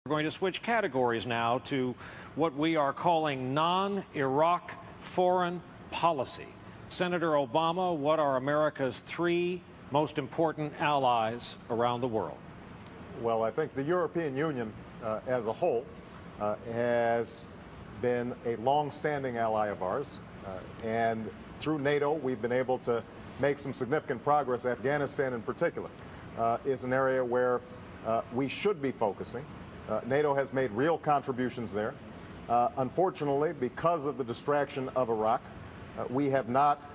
We're going to switch categories now to what we are calling non-Iraq foreign policy. Senator Obama, what are America's three most important allies around the world? Well, I think the European Union as a whole has been a long-standing ally of ours. And through NATO, we've been able to make some significant progress. Afghanistan in particular is an area where we should be focusing. NATO has made real contributions there. Unfortunately, because of the distraction of Iraq, we have not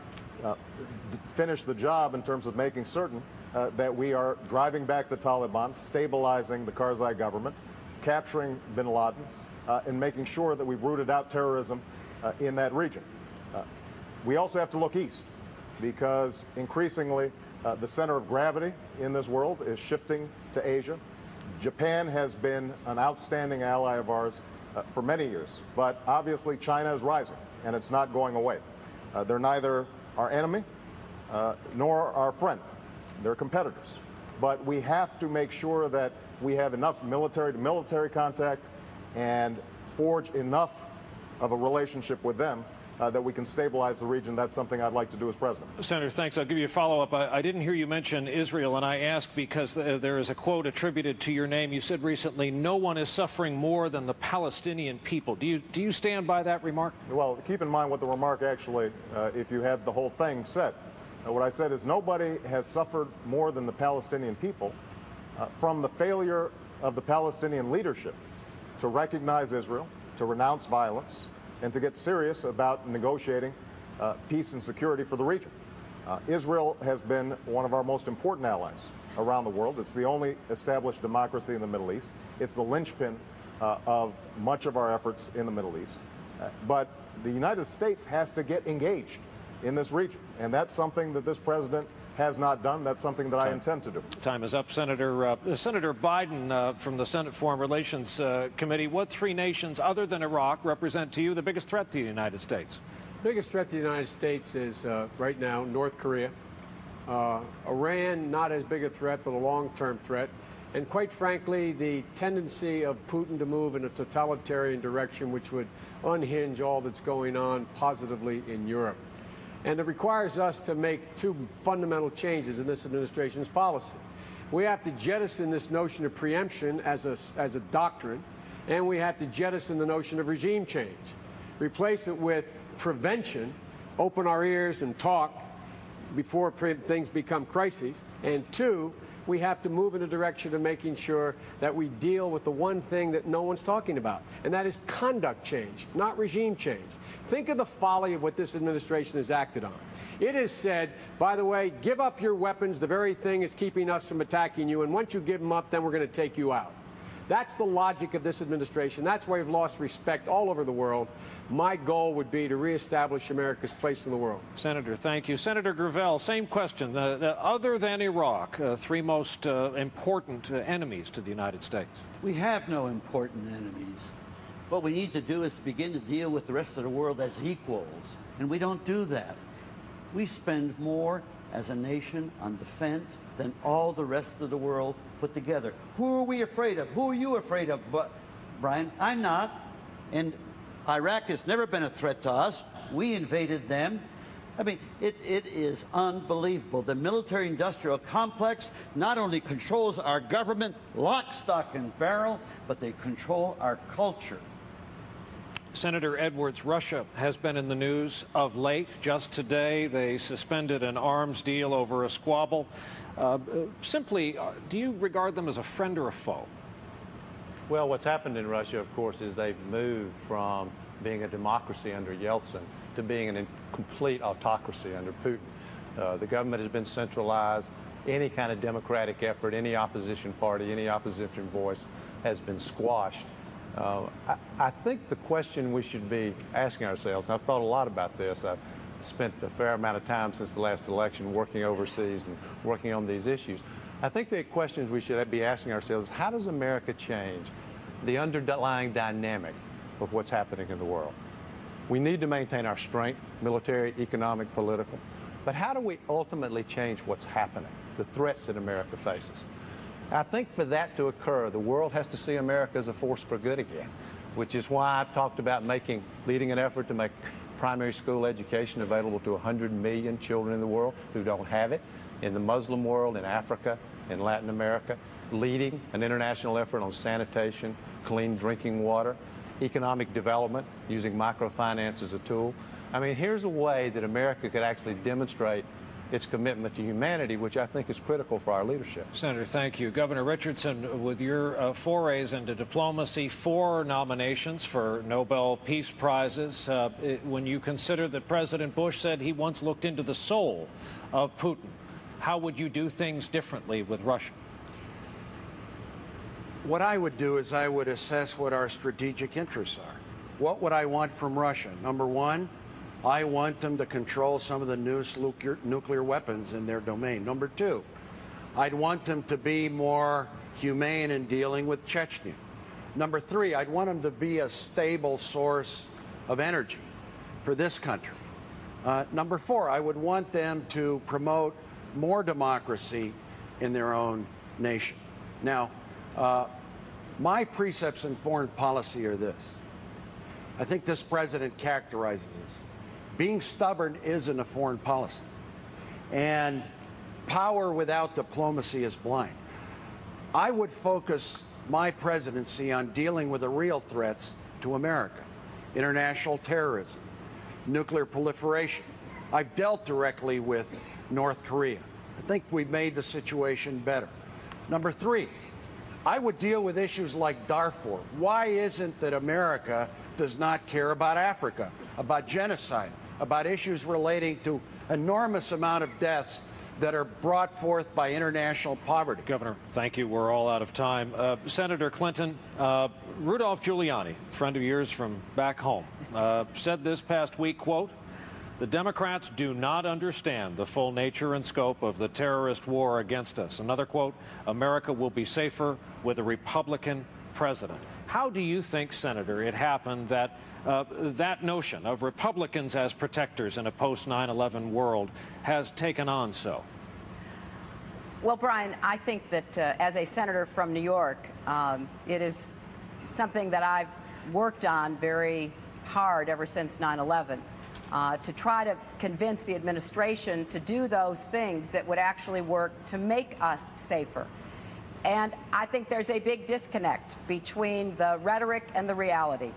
finished the job in terms of making certain that we are driving back the Taliban, stabilizing the Karzai government, capturing bin Laden, and making sure that we've rooted out terrorism in that region. We also have to look east, because increasingly the center of gravity in this world is shifting to Asia. Japan has been an outstanding ally of ours for many years, but obviously China is rising, and it's not going away. They're neither our enemy nor our friend. They're competitors. But we have to make sure that we have enough military-to-military contact and forge enough of a relationship with them that we can stabilize the region. That's something I'd like to do as president. Senator, thanks. I'll give you a follow-up. I didn't hear you mention Israel, and I ask because there is a quote attributed to your name. You said recently, "No one is suffering more than the Palestinian people." Do you stand by that remark? Well, keep in mind what the remark actually, if you had the whole thing said. What I said is nobody has suffered more than the Palestinian people from the failure of the Palestinian leadership to recognize Israel, to renounce violence, and to get serious about negotiating peace and security for the region. Israel has been one of our most important allies around the world. It's the only established democracy in the Middle East. It's the linchpin of much of our efforts in the Middle East. But the United States has to get engaged in this region, and that's something that this president has not done. That's something that I intend to do. Time is up. Senator Biden from the Senate Foreign Relations Committee, what three nations other than Iraq represent to you the biggest threat to the United States? The biggest threat to the United States is right now North Korea. Iran, not as big a threat, but a long-term threat. And quite frankly, the tendency of Putin to move in a totalitarian direction, which would unhinge all that's going on positively in Europe. And it requires us to make two fundamental changes in this administration's policy. We have to jettison this notion of preemption as a doctrine, and we have to jettison the notion of regime change. Replace it with prevention, open our ears and talk before things become crises. And two, we have to move in a direction of making sure that we deal with the one thing that no one's talking about, and that is conduct change, not regime change. Think of the folly of what this administration has acted on. It has said, by the way, give up your weapons. The very thing is keeping us from attacking you, and once you give them up, then we're going to take you out. That's the logic of this administration. That's why we've lost respect all over the world. My goal would be to reestablish America's place in the world. Senator, thank you. Senator Gravel, same question. Other than Iraq, three most important enemies to the United States. We have no important enemies. What we need to do is begin to deal with the rest of the world as equals, and we don't do that. We spend more as a nation on defense than all the rest of the world put together. Who are we afraid of? Who are you afraid of, Brian? I'm not. And Iraq has never been a threat to us. We invaded them. I mean, it is unbelievable. The military-industrial complex not only controls our government, lock, stock, and barrel, but they control our culture. Senator Edwards, Russia has been in the news of late. Just today, they suspended an arms deal over a squabble. Simply, do you regard them as a friend or a foe? Well, what's happened in Russia, of course, is they've moved from being a democracy under Yeltsin to being a complete autocracy under Putin. The government has been centralized. Any kind of democratic effort, any opposition party, any opposition voice has been squashed. I think the question we should be asking ourselves, and I've thought a lot about this, I've spent a fair amount of time since the last election working overseas and working on these issues. I think the questions we should be asking ourselves is, how does America change the underlying dynamic of what's happening in the world? We need to maintain our strength, military, economic, political, but how do we ultimately change what's happening, the threats that America faces? I think for that to occur, the world has to see America as a force for good again, which is why I've talked about leading an effort to make primary school education available to 100 million children in the world who don't have it, in the Muslim world, in Africa, in Latin America, leading an international effort on sanitation, clean drinking water, economic development, using microfinance as a tool. I mean, here's a way that America could actually demonstrate its commitment to humanity, which I think is critical for our leadership. Senator, thank you. Governor Richardson, with your forays into diplomacy, 4 nominations for Nobel Peace Prizes, when you consider that President Bush said he once looked into the soul of Putin, how would you do things differently with Russia? What I would do is I would assess what our strategic interests are. What would I want from Russia? Number one, I want them to control some of the newest nuclear weapons in their domain. Number two, I'd want them to be more humane in dealing with Chechnya. Number three, I'd want them to be a stable source of energy for this country. Number four, I would want them to promote more democracy in their own nation. Now, my precepts in foreign policy are this. I think this president characterizes this. Being stubborn isn't a foreign policy. And power without diplomacy is blind. I would focus my presidency on dealing with the real threats to America. International terrorism, nuclear proliferation. I've dealt directly with North Korea. I think we've made the situation better. Number three, I would deal with issues like Darfur. Why isn't that America does not care about Africa, about genocide, about issues relating to enormous amount of deaths that are brought forth by international poverty? Governor, thank you. We're all out of time. Senator Clinton, Rudolph Giuliani, friend of yours from back home, said this past week, quote, "The Democrats do not understand the full nature and scope of the terrorist war against us." Another quote, "America will be safer with a Republican president." How do you think, Senator, it happened that that notion of Republicans as protectors in a post-9/11 world has taken on so? Well, Brian, I think that as a senator from New York, it is something that I've worked on very hard ever since 9/11. To try to convince the administration to do those things that would actually work to make us safer. And I think there's a big disconnect between the rhetoric and the reality.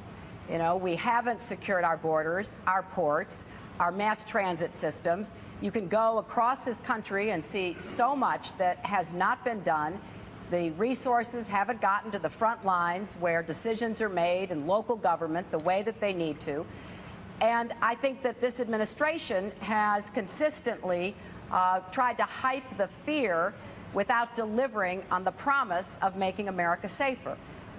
You know, we haven't secured our borders, our ports, our mass transit systems. You can go across this country and see so much that has not been done. The resources haven't gotten to the front lines where decisions are made in local government the way that they need to. And I think that this administration has consistently tried to hype the fear without delivering on the promise of making America safer.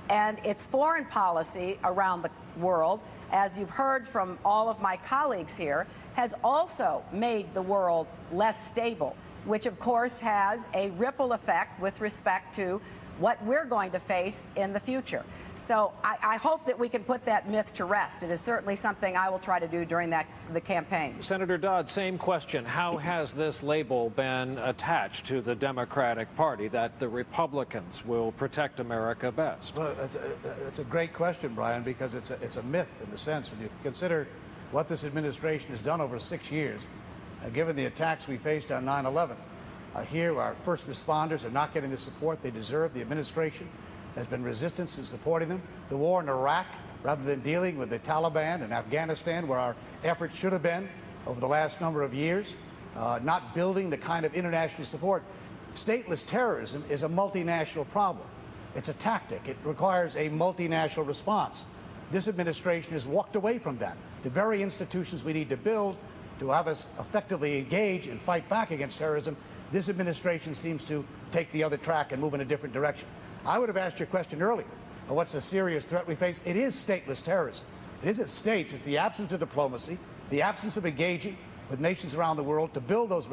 And its foreign policy around the world, as you've heard from all of my colleagues here, has also made the world less stable, which of course has a ripple effect with respect to what we're going to face in the future. So I hope that we can put that myth to rest. It is certainly something I will try to do during the campaign. Senator Dodd, same question. How has this label been attached to the Democratic Party that the Republicans will protect America best? Well, it's a great question, Brian, because it's a myth in the sense when you consider what this administration has done over 6 years, given the attacks we faced on 9/11. Here, our first responders are not getting the support they deserve. The administration has been resistant in supporting them. The war in Iraq, rather than dealing with the Taliban and Afghanistan, where our efforts should have been over the last number of years, not building the kind of international support. Stateless terrorism is a multinational problem. It's a tactic. It requires a multinational response. This administration has walked away from that. The very institutions we need to build to have us effectively engage and fight back against terrorism, this administration seems to take the other track and move in a different direction. I would have asked your question earlier. What's the serious threat we face? It is stateless terrorism. It isn't states. It's the absence of diplomacy, the absence of engaging with nations around the world to build those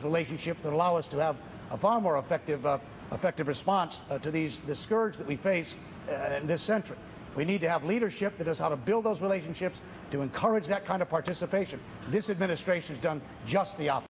relationships that allow us to have a far more effective response to this scourge that we face in this century. We need to have leadership that knows how to build those relationships, to encourage that kind of participation. This administration has done just the opposite.